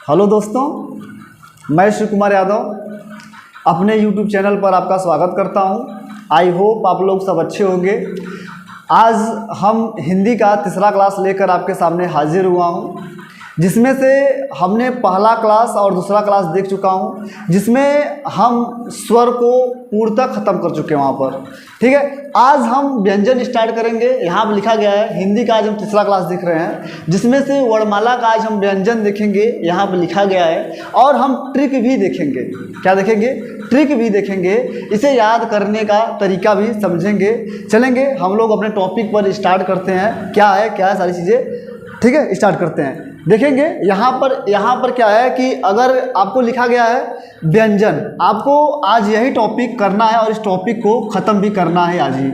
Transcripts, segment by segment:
Hello दोस्तों, मैं शिव कुमार यादव अपने YouTube चैनल पर आपका स्वागत करता हूं। आई होप आप लोग सब अच्छे होंगे। आज हम हिंदी का तीसरा क्लास लेकर आपके सामने हाजिर हुआ हूं, जिसमें से हमने पहला क्लास और दूसरा क्लास देख चुका हूं, जिसमें हम स्वर को पूर्णतः ख़त्म कर चुके हैं वहाँ पर। ठीक है, आज हम व्यंजन स्टार्ट करेंगे। यहाँ पर लिखा गया है हिंदी का आज हम तीसरा क्लास देख रहे हैं, जिसमें से वर्णमाला का आज हम व्यंजन देखेंगे, यहाँ पर लिखा गया है। और हम ट्रिक भी देखेंगे। क्या देखेंगे? ट्रिक भी देखेंगे। इसे याद करने का तरीका भी समझेंगे। चलेंगे हम लोग अपने टॉपिक पर स्टार्ट करते हैं। क्या है सारी चीज़ें। ठीक है, स्टार्ट करते हैं। देखेंगे यहाँ पर क्या है कि अगर आपको लिखा गया है व्यंजन, आपको आज यही टॉपिक करना है और इस टॉपिक को ख़त्म भी करना है आज ही।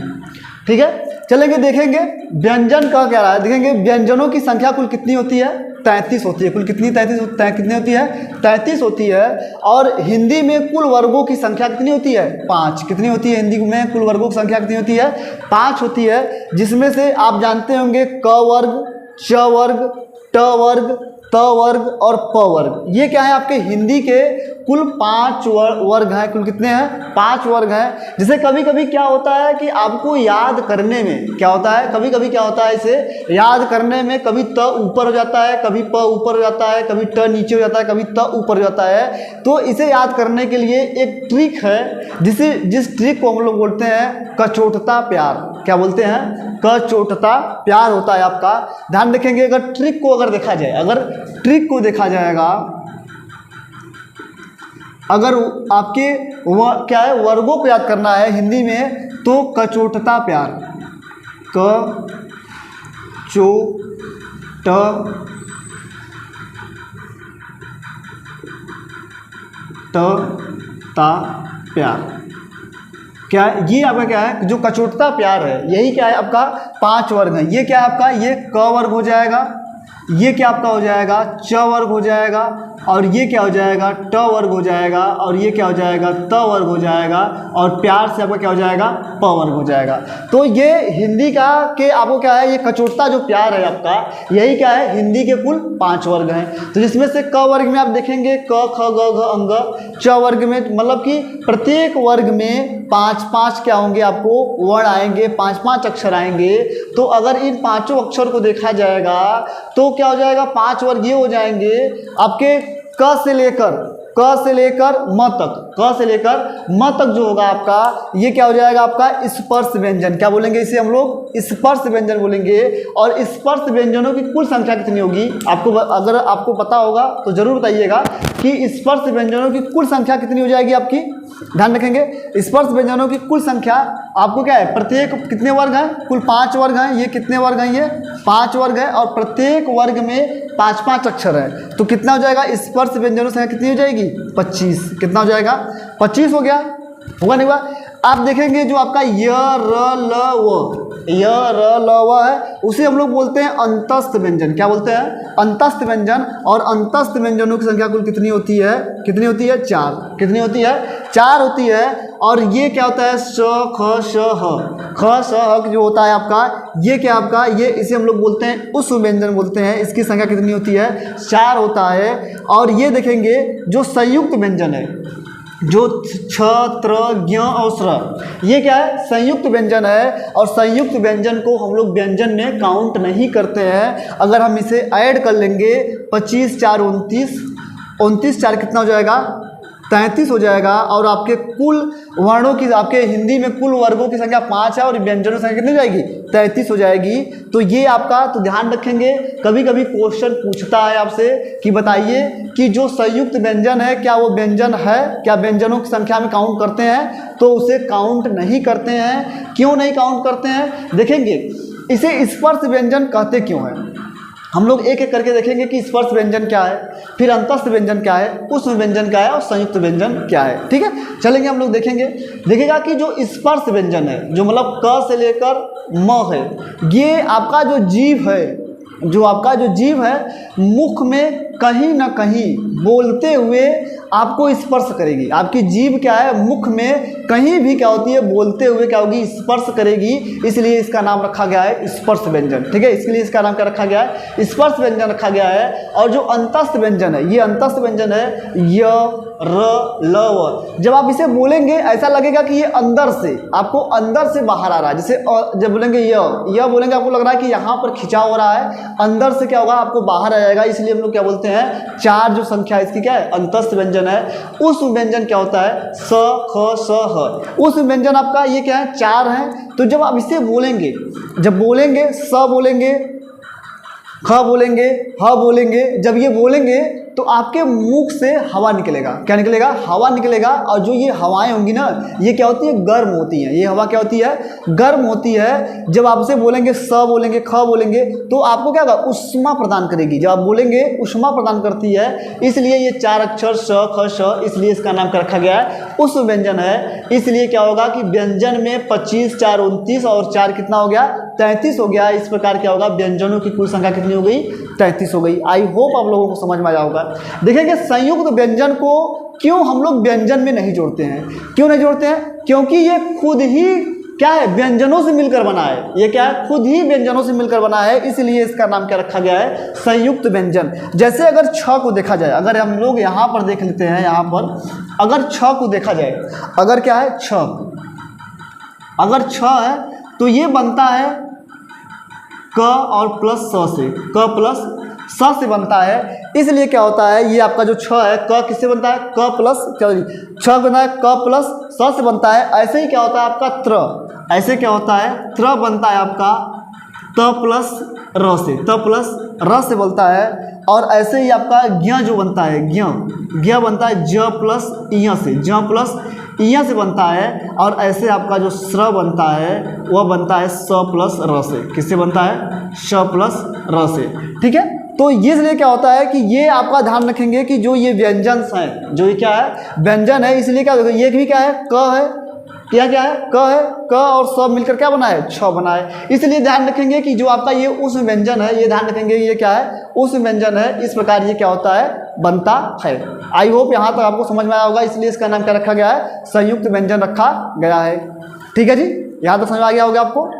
ठीक है, चलेंगे देखेंगे व्यंजन का क्या रहा है। देखेंगे व्यंजनों की संख्या कुल कितनी होती है? 33 होती है। कुल कितनी? 33 कितनी होती है? 33 होती है। और हिंदी में कुल वर्गों की संख्या कितनी होती है? 5। कितनी होती है हिंदी में? कुल वर्गों की संख्या कितनी होती है? 5 होती है। जिसमें से आप जानते होंगे क वर्ग, च वर्ग, ट वर्ग, त वर्ग और प वर्ग। ये क्या है? आपके हिंदी के कुल 5 वर्ग हैं। कुल कितने हैं? 5 वर्ग हैं। जैसे कभी कभी क्या होता है कि आपको याद करने में क्या होता है, कभी कभी क्या होता है, इसे याद करने में कभी त ऊपर हो जाता है, कभी प ऊपर हो जाता है, कभी ट नीचे हो जाता है, कभी त ऊपर हो जाता है। तो इसे याद करने के लिए एक ट्रिक है, जिस ट्रिक को हम लोग बोलते हैं कचोटता प्यार। क्या बोलते हैं? कचोटता प्यार होता है आपका। ध्यान रखेंगे, अगर ट्रिक को देखा जाए, अगर ट्रिक को देखा जाएगा, अगर आपके क्या है वर्गों को याद करना है हिंदी में, तो कचोटता प्यार, क चो ट ट ता प्यार। क्या ये आपका क्या है? जो कचोटता प्यार है, यही क्या है आपका 5 वर्ग है। ये क्या है आपका? ये क वर्ग हो जाएगा, ये क्या आपका हो जाएगा? च वर्ग हो जाएगा, और ये क्या हो जाएगा? ट वर्ग हो जाएगा, और ये क्या हो जाएगा? त वर्ग हो जाएगा, और प्यार से आपका क्या हो जाएगा? प वर्ग हो जाएगा। तो ये हिंदी का के आपको क्या है, ये कचोटता जो प्यार है आपका, यही क्या है हिंदी के कुल 5 वर्ग हैं। तो जिसमें से क वर्ग में आप देखेंगे क ख ग घ अंग। च वर्ग में मतलब कि प्रत्येक वर्ग में 5-5 क्या होंगे आपको वर्ण आएंगे, 5-5 अक्षर आएंगे। तो अगर इन 5 अक्षर को देखा जाएगा तो क्या हो जाएगा? 5 वर्ग ये हो जाएंगे आपके क से लेकर म तक। क से लेकर म तक जो होगा आपका, ये क्या हो जाएगा आपका? स्पर्श व्यंजन। क्या बोलेंगे इसे हम लोग? स्पर्श व्यंजन बोलेंगे। और स्पर्श व्यंजनों की कुल संख्या कितनी होगी? आपको अगर आपको पता होगा तो जरूर बताइएगा कि स्पर्श व्यंजनों की कुल संख्या कितनी हो जाएगी आपकी। ध्यान रखेंगे, स्पर्श व्यंजनों की कुल संख्या आपको क्या है? प्रत्येक कितने वर्ग हैं? कुल 5 वर्ग हैं। ये कितने वर्ग हैं? ये 5 वर्ग है, और प्रत्येक वर्ग में 5-5 अक्षर है। तो कितना हो जाएगा? स्पर्श व्यंजनों की संख्या कितनी हो जाएगी? 25। कितना हो जाएगा? 25 हो गया। होगा नहीं हुआ? आप देखेंगे जो आपका य र ल व है, उसे हम लोग बोलते हैं अंतस्थ व्यंजन। क्या बोलते हैं? अंतस्थ व्यंजन। और अंतस्थ व्यंजनों की संख्या कुल कितनी होती है? कितनी होती है? 4। कितनी होती है? 4 होती है। और ये क्या होता है? श ख श ह। ख श ह जो होता है आपका, ये क्या आपका, ये इसे हम लोग बोलते हैं उस व्यंजन बोलते हैं। इसकी संख्या कितनी होती है? 4 होता है। और ये देखेंगे जो संयुक्त व्यंजन है, जो छ त्र ज्ञ और स्र, ये क्या है? संयुक्त व्यंजन है। और संयुक्त व्यंजन को हम लोग व्यंजन में काउंट नहीं करते हैं। अगर हम इसे ऐड कर लेंगे, 25 4 29, 29 4 कितना हो जाएगा? 33 हो जाएगा। और आपके कुल वर्णों की, आपके हिंदी में कुल वर्गों की संख्या 5 है, और व्यंजनों की संख्या कितनी हो जाएगी? 33 हो जाएगी। तो ये आपका, तो ध्यान रखेंगे, कभी कभी क्वेश्चन पूछता है आपसे कि बताइए कि जो संयुक्त व्यंजन है, क्या वो व्यंजन है? क्या व्यंजनों की संख्या में काउंट करते हैं? तो उसे काउंट नहीं करते हैं। क्यों नहीं काउंट करते हैं? देखेंगे, इसे स्पर्श व्यंजन कहते क्यों हैं। हम लोग एक एक करके देखेंगे कि स्पर्श व्यंजन क्या है, फिर अंतस्थ व्यंजन क्या है, उष्म व्यंजन क्या है, और संयुक्त व्यंजन क्या है। ठीक है, चलेंगे हम लोग देखेंगे। देखिएगा कि जो स्पर्श व्यंजन है, जो मतलब क से लेकर म है, ये आपका जो जीव है, जो आपका जो जीव है मुख में कहीं ना कहीं बोलते हुए आपको स्पर्श करेगी। आपकी जीभ क्या है, मुख में कहीं भी क्या होती है, बोलते हुए क्या होगी, स्पर्श करेगी। इसलिए इसका नाम रखा गया है स्पर्श व्यंजन। ठीक है, इसके लिए इसका नाम क्या रखा गया है, स्पर्श व्यंजन रखा गया है। और जो अंतस्थ व्यंजन है, ये अंतस्थ व्यंजन है य र ल व। जब आप इसे बोलेंगे ऐसा लगेगा कि ये अंदर से, आपको अंदर से बाहर आ रहा है। जैसे जब बोलेंगे य बोलेंगे आपको लग रहा है कि यहाँ पर खिंचाव हो रहा है, अंदर से क्या होगा, आपको बाहर आ जाएगा। इसलिए हम लोग क्या बोलते हैं, चार जो संख्या इसकी क्या है, अंतस्थ व्यंजन है। उस व्यंजन क्या होता है, स ख स ह। उस व्यंजन आपका ये क्या है, चार है। तो जब आप इसे बोलेंगे, जब बोलेंगे स बोलेंगे, ख बोलेंगे, ह बोलेंगे, जब ये बोलेंगे तो आपके मुख से हवा निकलेगा। क्या निकलेगा, हवा निकलेगा। और जो ये हवाएं होंगी ना, ये क्या होती है, गर्म होती हैं। ये हवा क्या होती है, गर्म होती है। जब आपसे बोलेंगे स बोलेंगे, ख बोलेंगे, तो आपको क्या होगा, उष्मा प्रदान करेगी। जब आप बोलेंगे उष्मा प्रदान करती है। इसलिए ये चार अक्षर स ख श, इसलिए इसका नाम क्या रखा गया है, उस व्यंजन है। इसलिए क्या होगा कि व्यंजन में 25 4 29 और 4 कितना हो गया, 33 हो गया। इस प्रकार क्या होगा, व्यंजनों की कुल संख्या कितनी हो गई, 33 हो गई। आई होप आप लोगों को समझ में आया होगा। देखेंगे संयुक्त व्यंजन को क्यों हम लोग व्यंजन में नहीं जोड़ते हैं, क्यों नहीं जोड़ते हैं, क्योंकि ये खुद ही क्या है, व्यंजनों से मिलकर बना है। ये क्या है, खुद ही व्यंजनों से मिलकर बना है। इसलिए इसका नाम क्या रखा गया है, संयुक्त व्यंजन। जैसे अगर छ को देखा जाए, अगर हम लोग यहाँ पर देख लेते हैं, यहाँ पर अगर छ को देखा जाए, अगर क्या है छ, अगर छ है तो ये बनता है क और प्लस स से, क प्लस स से बनता है। इसलिए क्या होता है, ये आपका जो छ है, क किससे बनता है, क प्लस छ बनता है, क प्लस स से बनता है। ऐसे ही क्या होता है आपका त्र, ऐसे क्या होता है, त्र बनता है आपका त प्लस र से, त प्लस र से बनता है। और ऐसे ही आपका ज्ञ जो बनता है, ज्ञ बनता है ज प्लस इ से, ज प्लस इ से बनता है। और ऐसे आपका जो स्र बनता है वह बनता है स प्लस र से, किससे बनता है, श प्लस र से। ठीक है, तो ये इसलिए क्या होता है कि ये आपका ध्यान रखेंगे कि जो ये व्यंजन हैं, जो ये क्या है, व्यंजन है। इसलिए क्या होगा, ये भी क्या है, क है, क्या क्या है, क है, क और सब मिलकर क्या बना है, छ बना है। इसलिए ध्यान रखेंगे कि जो आपका ये उस व्यंजन है, ये ध्यान रखेंगे ये क्या है, उस व्यंजन है। इस प्रकार ये क्या होता है, बनता है। आई होप यहाँ तक आपको समझ में आया होगा। इसलिए इसका नाम क्या रखा गया है, संयुक्त व्यंजन रखा गया है। ठीक है जी, यहाँ तक समझ में आ गया होगा आपको।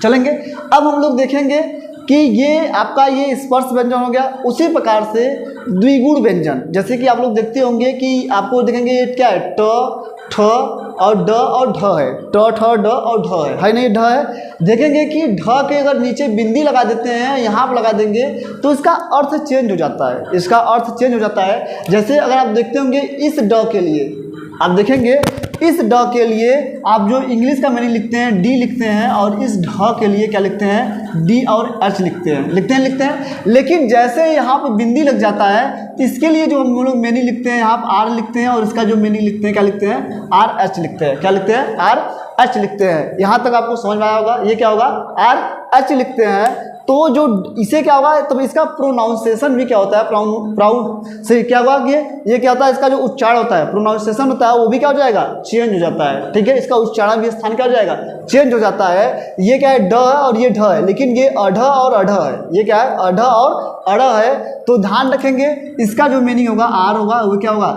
चलेंगे अब हम लोग देखेंगे कि ये आपका ये स्पर्श व्यंजन हो गया। उसी प्रकार से द्विगुण व्यंजन, जैसे कि आप लोग देखते होंगे कि आपको देखेंगे ये क्या है, ट ठ और ड और ढ है, ट ठ ड और ढ है नहीं, ढ है। देखेंगे कि ढ के अगर नीचे बिंदी लगा देते हैं, यहाँ पर लगा देंगे तो इसका अर्थ चेंज हो जाता है, इसका अर्थ चेंज हो जाता है। जैसे अगर आप देखते होंगे इस ड के लिए, आप देखेंगे इस ड के लिए आप जो इंग्लिश का मीनिंग लिखते हैं डी लिखते हैं, और इस ढ के लिए क्या लिखते हैं, डी और एच लिखते हैं। लेकिन जैसे यहाँ पे बिंदी लग जाता है तो इसके लिए जो हम लोग मीनिंग लिखते हैं, यहाँ पर आर लिखते हैं, और इसका जो मीनिंग लिखते हैं क्या लिखते हैं, आर एच लिखते हैं। क्या लिखते हैं, आर एच लिखते हैं। यहाँ तक आपको समझ में आया होगा। ये क्या होगा, आर एच लिखते हैं। तो जो इसे क्या होगा, तब इसका प्रोनाउंसिएशन भी क्या होता है, प्राउन से क्या होगा कि ये क्या होता है, इसका जो उच्चारण होता है, प्रोनाउंसिएशन होता है, वो भी क्या हो जाएगा, चेंज हो जाता है। ठीक है, इसका उच्चारण भी स्थान क्या हो जाएगा, चेंज हो जाता है। ये क्या है, ड है और ये ढ है, लेकिन ये अढ़ और अढ़ है। ये क्या है, अढ़ और अढ़ है। तो ध्यान रखेंगे इसका जो मीनिंग होगा आर होगा, वो क्या होगा,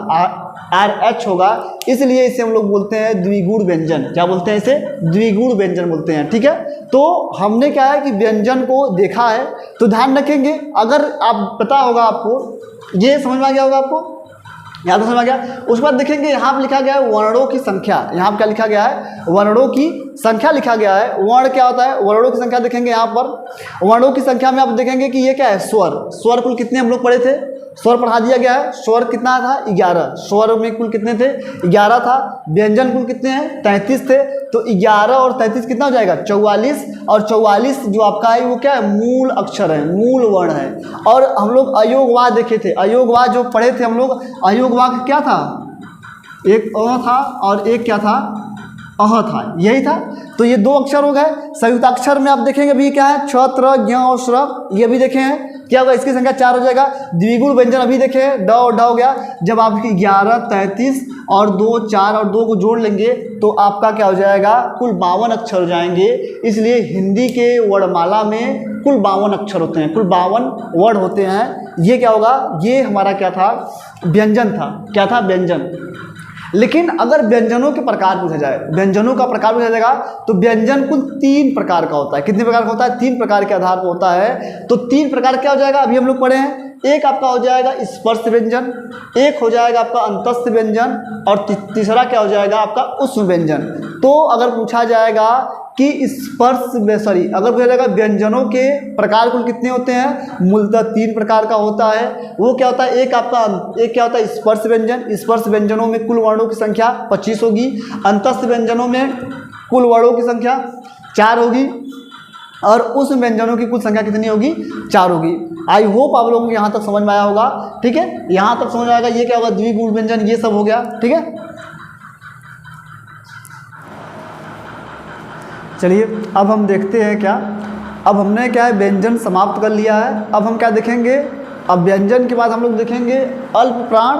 आर एच होगा। इसलिए इसे हम लोग बोलते हैं द्विगुण व्यंजन। क्या बोलते हैं इसे, द्विगुण व्यंजन बोलते हैं। ठीक है, तो हमने क्या है कि व्यंजन को देखा है, तो ध्यान रखेंगे। अगर आप पता होगा आपको, ये समझ में आ गया होगा आपको, यहाँ तो समझ आ गया। उसके बाद देखेंगे यहाँ पर लिखा गया है वर्णों की संख्या। यहाँ पर क्या लिखा गया है, वर्णों की संख्या लिखा गया है। वर्ण क्या होता है, वर्णों की संख्या देखेंगे। यहाँ पर वर्णों की संख्या में आप देखेंगे कि ये क्या है, स्वर। स्वर कुल कितने हम लोग पढ़े थे, स्वर पढ़ा दिया गया है। स्वर कितना था, 11। स्वर में कुल कितने थे, 11 था। व्यंजन कुल कितने हैं, 33 थे। तो 11 और 33 कितना हो जाएगा, 44। और 44 जो आपका है वो क्या है, मूल अक्षर है, मूल वर्ण है। और हम लोग अयोगवा देखे थे, अयोगवा जो पढ़े थे हम लोग, अयोगवा क्या था, एक अ था और एक क्या था, अह था, यही था। तो ये 2 अक्षर हो गए। संयुक्ताक्षर में आप देखेंगे भी क्या है, छ त्र ज्ञ और श्र, ये भी देखे हैं क्या होगा, इसकी संख्या 4 हो जाएगा। द्विगुण व्यंजन अभी देखे ड और ढ हो गया, जब आपकी 11, 33 और 2 4 और 2 को जोड़ लेंगे तो आपका क्या हो जाएगा, कुल 52 अक्षर हो जाएंगे। इसलिए हिंदी के वर्णमाला में कुल 52 अक्षर होते हैं, कुल 52 वर्ड होते हैं। ये क्या होगा, ये हमारा क्या था, व्यंजन था। क्या था, व्यंजन। लेकिन अगर व्यंजनों के प्रकार पूछा जाए, व्यंजनों का प्रकार पूछा जाएगा तो व्यंजन कुल 3 प्रकार का होता है। कितने प्रकार का होता है, 3 प्रकार के आधार पर होता है। तो 3 प्रकार क्या हो जाएगा, अभी हम लोग पढ़े हैं। एक आपका हो जाएगा स्पर्श व्यंजन, एक हो जाएगा आपका अंतस्थ व्यंजन और तीसरा क्या हो जाएगा आपका उष्म व्यंजन। तो अगर पूछा जाएगा कि अगर पूछा जाएगा व्यंजनों के प्रकार कुल कितने होते हैं, मूलतः 3 प्रकार का होता है। वो क्या होता है, एक क्या होता है स्पर्श व्यंजन। स्पर्श व्यंजनों में कुल वर्णों की संख्या 25 होगी। अंतस्थ व्यंजनों में कुल वर्णों की संख्या 4 होगी और उस व्यंजनों की कुल संख्या कितनी होगी, 4 होगी। आई होप आप लोगों को यहाँ तक समझ में आया होगा। ठीक है, यहाँ तक समझ में आएगा। ये क्या होगा, द्विगुण व्यंजन, ये सब हो गया। ठीक है, चलिए अब हम देखते हैं क्या, अब हमने क्या है व्यंजन समाप्त कर लिया है। अब हम क्या देखेंगे, अब व्यंजन के बाद हम लोग देखेंगे अल्प प्राण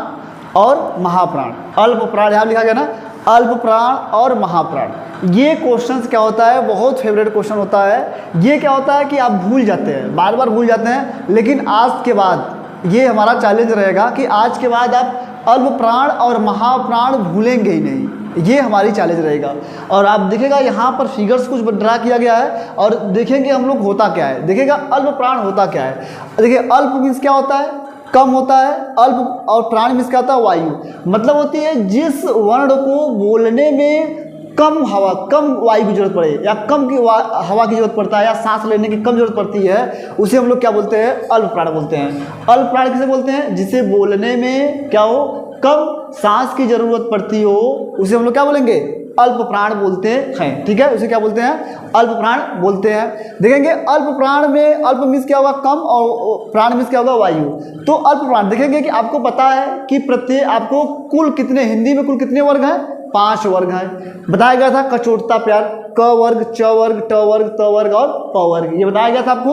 और महाप्राण। अल्प प्राण यहाँ लिखा गया ना, अल्प प्राण और महाप्राण। ये क्वेश्चंस क्या होता है, बहुत फेवरेट क्वेश्चन होता है। ये क्या होता है कि आप भूल जाते हैं, बार बार भूल जाते हैं, लेकिन आज के बाद ये हमारा चैलेंज रहेगा कि आज के बाद आप अल्प प्राण और महाप्राण भूलेंगे ही नहीं। ये हमारी चैलेंज रहेगा। और आप देखिएगा यहाँ पर फिगर्स कुछ ड्रा किया गया है और देखेंगे हम लोग होता क्या है। देखिएगा अल्प प्राण होता क्या है। देखिए अल्प मीन्स क्या होता है, कम होता है। अल्प और प्राण मीन्स क्या होता है, वायु। मतलब होती है जिस वर्ण को बोलने में कम हवा, कम वायु की जरूरत पड़े या कम की हवा की जरूरत पड़ता है या सांस लेने की कम जरूरत पड़ती है, उसे हम लोग क्या बोलते हैं, अल्प प्राण बोलते हैं। अल्प प्राण किसे बोलते हैं, जिसे बोलने में क्या हो, कम सांस की जरूरत पड़ती हो, उसे हम लोग क्या बोलेंगे, अल्प प्राण बोलते हैं। ठीक है, उसे क्या बोलते हैं, अल्प प्राण बोलते हैं। देखेंगे अल्प प्राण में अल्प मीन्स क्या होगा, कम, और प्राण मीन्स क्या होगा, वायु। तो अल्प प्राण देखेंगे कि आपको पता है कि प्रत्येक आपको कुल कितने, हिंदी में कुल कितने वर्ग हैं, 5 वर्ग हैं। बताया गया था कचोटता प्यार, क वर्ग, च वर्ग, ट वर्ग, त वर्ग और प वर्ग, ये बताया गया था आपको।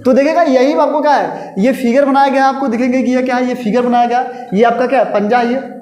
तो देखिएगा यही आपको क्या है, ये फिगर बनाया गया आपको, दिखेंगे कि ये क्या है, ये फिगर बनाया गया। ये आपका क्या है, पंजा है,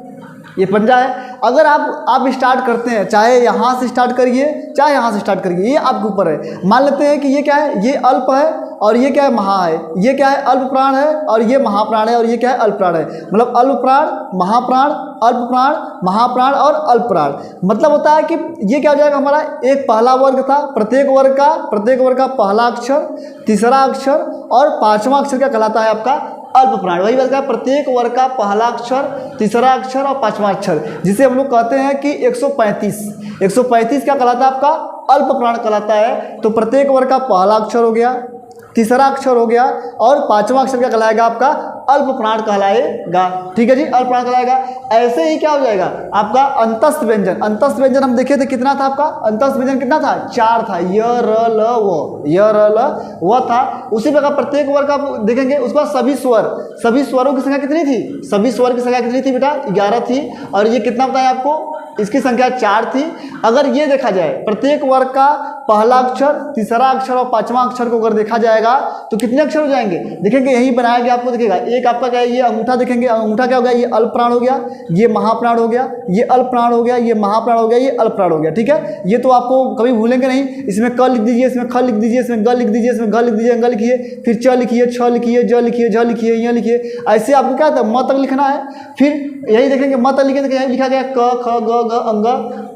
ये पंजा है। अगर आप स्टार्ट करते हैं, चाहे यहाँ से स्टार्ट करिए चाहे यहाँ से स्टार्ट करिए, ये आपके ऊपर है। मान लेते हैं कि ये क्या है, ये अल्प है और ये क्या है, महा है। ये क्या है, अल्प प्राण है और ये महाप्राण है और ये क्या है, अल्प प्राण है। मतलब अल्प प्राण, महाप्राण, अल्प प्राण, महाप्राण और अल्प प्राण। मतलब होता है कि ये क्या हो जाएगा हमारा, एक पहला वर्ग था, प्रत्येक वर्ग का पहला अक्षर, तीसरा अक्षर और 5वां अक्षर क्या कहलाता है आपका, अल्प प्राण। वही बात है, प्रत्येक वर्ग का पहला अक्षर, तीसरा अक्षर और 5वां अक्षर, जिसे हम लोग कहते हैं कि 135 क्या कहलाता है आपका, अल्प प्राण कहलाता है। तो प्रत्येक वर्ग का पहला अक्षर हो गया, तीसरा अक्षर हो गया और 5वां अक्षर क्या कहलाएगा आपका, अल्प प्राण कहलाएगा। ठीक है जी, अल्प प्राण कहलाएगा। ऐसे ही क्या हो जाएगा आपका अंतस्थ व्यंजन। अंतस्थ व्यंजन हम देखे थे कितना था आपका, अंतस्थ व्यंजन कितना था, 4 था, य र ल व था। उसी प्रकार प्रत्येक वर्ग का देखेंगे, उसके बाद सभी स्वरों की संख्या कितनी थी, सभी स्वर की संख्या कितनी थी बेटा, 11 थी। और ये कितना बताया आपको, इसकी संख्या 4 थी। अगर ये देखा जाए प्रत्येक वर्ग का पहला अक्षर, तीसरा अक्षर और 5वां अक्षर को अगर देखा जाएगा तो कितने अक्षर हो जाएंगे, देखेंगे यही बनाया गया आपको। देखिएगा एक आपका क्या है, ये अंगूठा देखेंगे, अंगूठा क्या हो गया, ये अल्प प्राण हो गया, ये महाप्राण हो गया, ये अल्प प्राण हो गया, ये महाप्राण हो गया, ये अल्प प्राण हो गया। ठीक है, ये तो आपको कभी भूलेंगे नहीं। इसमें क लिख दीजिए, इसमें ख लिख दीजिए, इसमें ग लिख दीजिए, इसमें घ लिख दीजिए, अंग लिखिए, फिर च लिखिए, छ लिखिए, ज लिखिए, झ लिखिए, य लिखिए। ऐसे आपको क्या था, म तक लिखना है। फिर यही देखेंगे म तक लिखे, यही लिखा गया क ख ग घ अंग।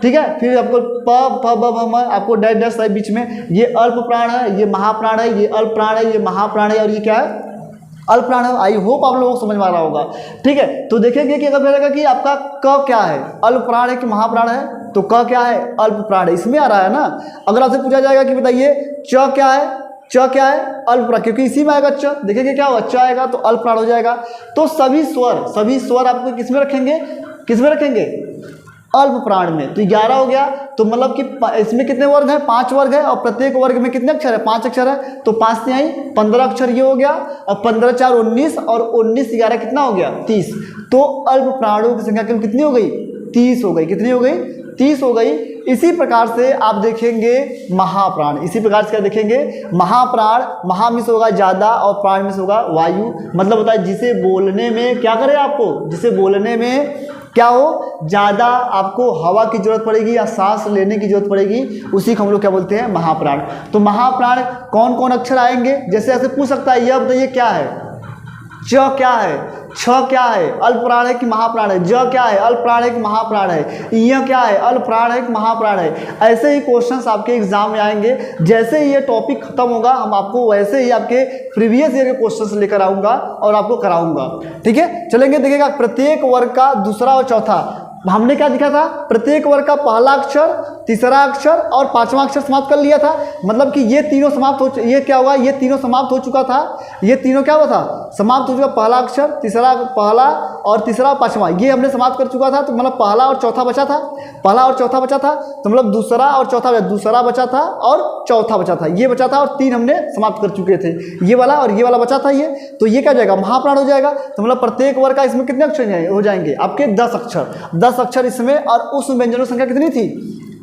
ठीक है, फिर आपको प फ ब भ म, आपको डैश डैश है बीच में। ये अल्प प्राण है, ये महाप्राण है, ये अल्प प्राण है, ये महाप्राण है और ये क्या है, अल्प प्राण है। आई होप आप लोगों को समझ में आ रहा होगा। ठीक है, तो देखेंगे कि अगर बताएगा कि आपका क क्या है, अल्प प्राण है कि महाप्राण है, तो क क्या है, अल्प प्राण है। इसमें आ रहा है ना। अगर आपसे पूछा जाएगा कि बताइए च क्या है, च क्या है, अल्प प्राण, क्योंकि इसी में आएगा च। देखेंगे क्या होगा, च आएगा तो अल्प प्राण हो जाएगा। तो सभी स्वर आपको किसमें रखेंगे, अल्प प्राण में। तो 11 हो गया। तो मतलब कि इसमें कितने वर्ग हैं, 5 वर्ग है और प्रत्येक वर्ग में कितने अक्षर है, 5 अक्षर है। तो 5 से आई 15 अक्षर ये हो गया और 15 4 19 और 19 11 कितना हो गया, 30। तो अल्प प्राणों की संख्या कितनी हो गई, 30 हो गई। कितनी हो गई, 30 हो गई। इसी प्रकार से आप देखेंगे महाप्राण, इसी प्रकार से क्या देखेंगे महाप्राण, महा मिस होगा ज़्यादा और प्राण मिस होगा वायु, मतलब होता है जिसे बोलने में क्या करें आपको, जिसे बोलने में क्या हो ज़्यादा आपको हवा की जरूरत पड़ेगी या सांस लेने की जरूरत पड़ेगी, उसी को हम लोग क्या बोलते हैं महाप्राण। तो महाप्राण कौन कौन अक्षर आएंगे, जैसे ऐसे पूछ सकता है, यह बताइए क्या है, च क्या है, छ क्या है, अल्प प्राण है कि महाप्राण है, ज क्या है, अल्प प्राण है कि महाप्राण है, य क्या है, अल्प प्राण है कि महाप्राण है। ऐसे ही क्वेश्चंस आपके एग्जाम में आएंगे। जैसे ही ये टॉपिक खत्म होगा हम आपको वैसे ही आपके प्रीवियस ईयर के क्वेश्चंस लेकर आऊँगा और आपको कराऊंगा, ठीक है। चलेंगे, देखिएगा प्रत्येक वर्ग का दूसरा और चौथा, हमने क्या लिखा था, प्रत्येक वर्ग का पहला अक्षर, तीसरा अक्षर और पांचवा अक्षर समाप्त कर लिया था। मतलब कि ये तीनों समाप्त हो, ये क्या हुआ, ये तीनों समाप्त हो चुका था, ये तीनों क्या हुआ था, समाप्त हो चुका। पहला अक्षर, तीसरा, पहला और तीसरा पांचवा ये हमने समाप्त कर चुका था। तो मतलब पहला और चौथा बचा था, पहला और चौथा बचा था, तो मतलब दूसरा और चौथा, दूसरा बचा था और चौथा बचा था, ये बचा था और 3 हमने समाप्त कर चुके थे, ये वाला और ये वाला बचा था ये। तो ये क्या हो जाएगा, महाप्राण हो जाएगा। तो मतलब प्रत्येक वर्ग का इसमें कितने अक्षर हो जाएंगे आपके 10 अक्षर, 10 अक्षर इसमें। और उस व्यंजनों संख्या कितनी थी,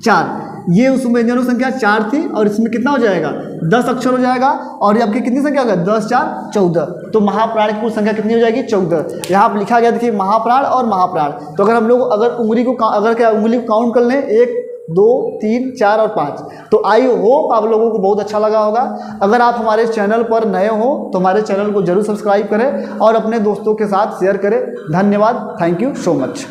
4, ये उस व्यंजनों संख्या 4 थी और इसमें कितना हो जाएगा 10 अक्षर हो जाएगा। और ये आपकी कितनी संख्या होगा, 10 4 14। तो महाप्राण की कुल संख्या कितनी हो जाएगी, 14। यहाँ पर लिखा गया देखिए महाप्राण और महाप्राण। तो अगर हम लोग अगर उंगली को काउंट कर लें 1 2 3 4 और 5, तो आई होप आप लोगों को बहुत अच्छा लगा होगा। अगर आप हमारे चैनल पर नए हो तो हमारे चैनल को जरूर सब्सक्राइब करें और अपने दोस्तों के साथ शेयर करें। धन्यवाद, थैंक यू सो मच।